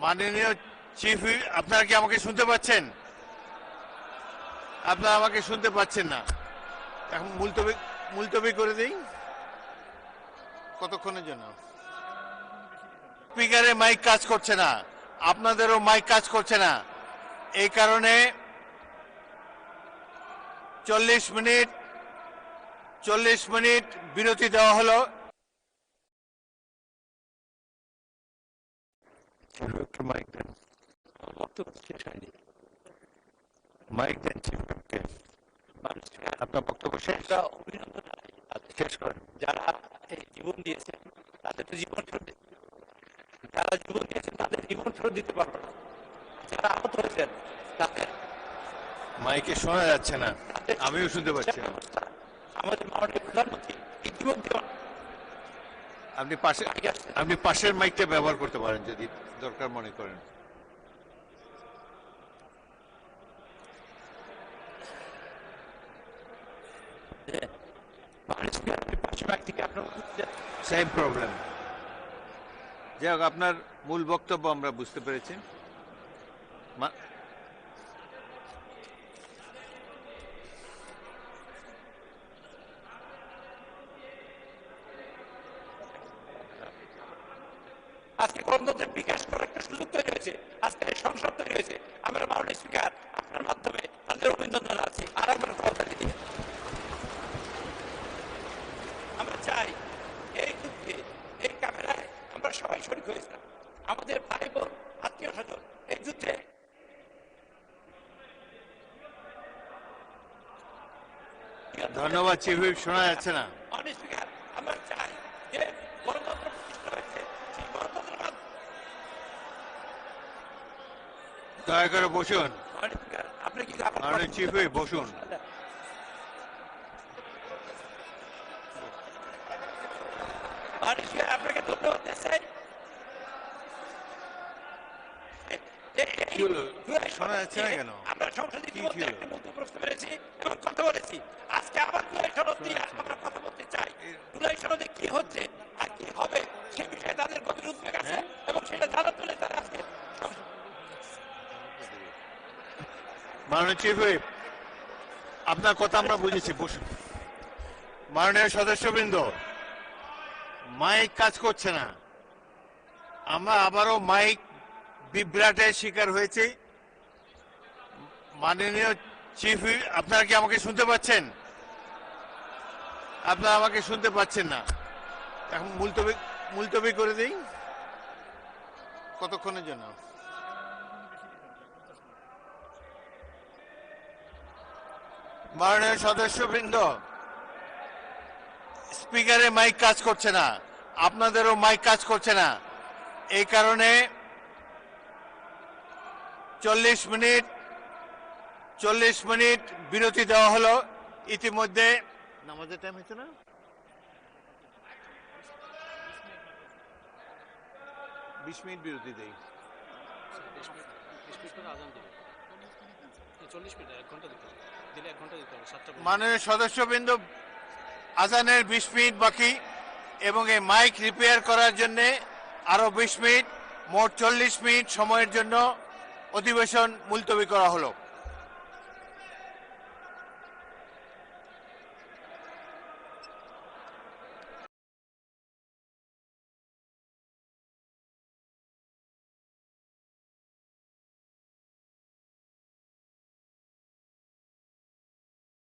মাননীয় chief whip, আপনারা কি আমাকে শুনতে পাচ্ছেন? আপনারা আমাকে শুনতে পাচ্ছেন না। এখন মুলতবি করে দিই কতক্ষণের জন্য। স্পিকারে মাইক কাজ করছে না, আপনাদেরও মাইক কাজ করছে না, এই কারণে 40 মিনিট বিরতি দেওয়া হলো। মাইক দেন, মাইক দেন, আপনার বক্তব্য শেষ। শেষ করেন। যারা এই জীবন দিয়েছেন তাদের তো জীবন ফেরত, যারা জীবন দিয়েছেন তাদের জীবন ফেরত দিতে পারবে না। যারা আহত হয়েছেন তাদের মাইকে শোনা যাচ্ছে না, আমিও শুনতে পাচ্ছি না। আমাদের মাননীয় প্রধানমন্ত্রী ইতিমধ্যে আপনি পাশের মাইকটা ব্যবহার করতে পারেন যদি দরকার মনে করেন। Same problem. যাই হোক, আপনার মূল বক্তব্য আমরা বুঝতে পেরেছি। আজকে গণতন্ত্রের বিকাশ করার একটা সুযোগ তৈরি হয়েছে, আজকে সংসদ তৈরি হয়েছে। আমরা মাননীয় স্পিকার আপনার মাধ্যমে তাদের অভিনন্দন আছি। আর একবার কথা দিই, আমরা চাই এই যুদ্ধে এই ক্যামেরায় আমরা সবাই শরীক হয়েছিলাম, আমাদের ভাই বোন আত্মীয় স্বজন এই যুদ্ধে। ধন্যবাদ চিফ হুইপ, শোনা যাচ্ছে না। মাননীয় স্পিকার, আমরা চাই যে গণতন্ত্র প্রতিষ্ঠা হয়েছে, সেই গণতন্ত্র দয়া করে বসুন। আপনি কি মাননীয় চিফ হুইপ বসুন। আপনাকে ধন্যবাদ চাই। শোনা যাচ্ছে না কেন? আমরা সংসদে একটা মন্তব্য করতে পেরেছি এবং কথা বলেছি। আজকে আবার জুলাই সনদ নিয়ে আমরা কথা বলতে চাই। জুলাই সনদে কি হচ্ছে আর কি হবে সে বিষয়ে তাদের গভীর উদ্বেগ আছে এবং সেটা জানার জন্য তারা আজকে। মাননীয় চিফ হুইপ, আপনার কথা আমরা বুঝেছি, বসুন। মাননীয় সদস্যবৃন্দ, মাইক কাজ করছে না, আমরা আবারও মাইক বিভ্রাটের শিকার হয়েছি। মাননীয় চিফ হুইপ, আপনারা কি আমাকে শুনতে পাচ্ছেন? আপনারা আমাকে শুনতে পাচ্ছেন না। এখন মুলতবি করে দিই কতক্ষণের জন্য। মাননীয় সদস্যবৃন্দ, স্পিকারে মাইক কাজ করছে না, আপনাদেরও মাইক কাজ করছে না, এই কারণে 40 মিনিট বিরতি দেওয়া হলো। ইতিমধ্যে নামাজের টাইম হয়েছে না, 20 মিনিট বিরতি দেই। মাননীয় সদস্যবৃন্দ, আজানের 20 মিনিট বাকি এবং এই মাইক রিপেয়ার করার জন্য আরো 20 মিনিট, মোট 40 মিনিট সময়ের জন্য অধিবেশন মুলতবি করা হলো।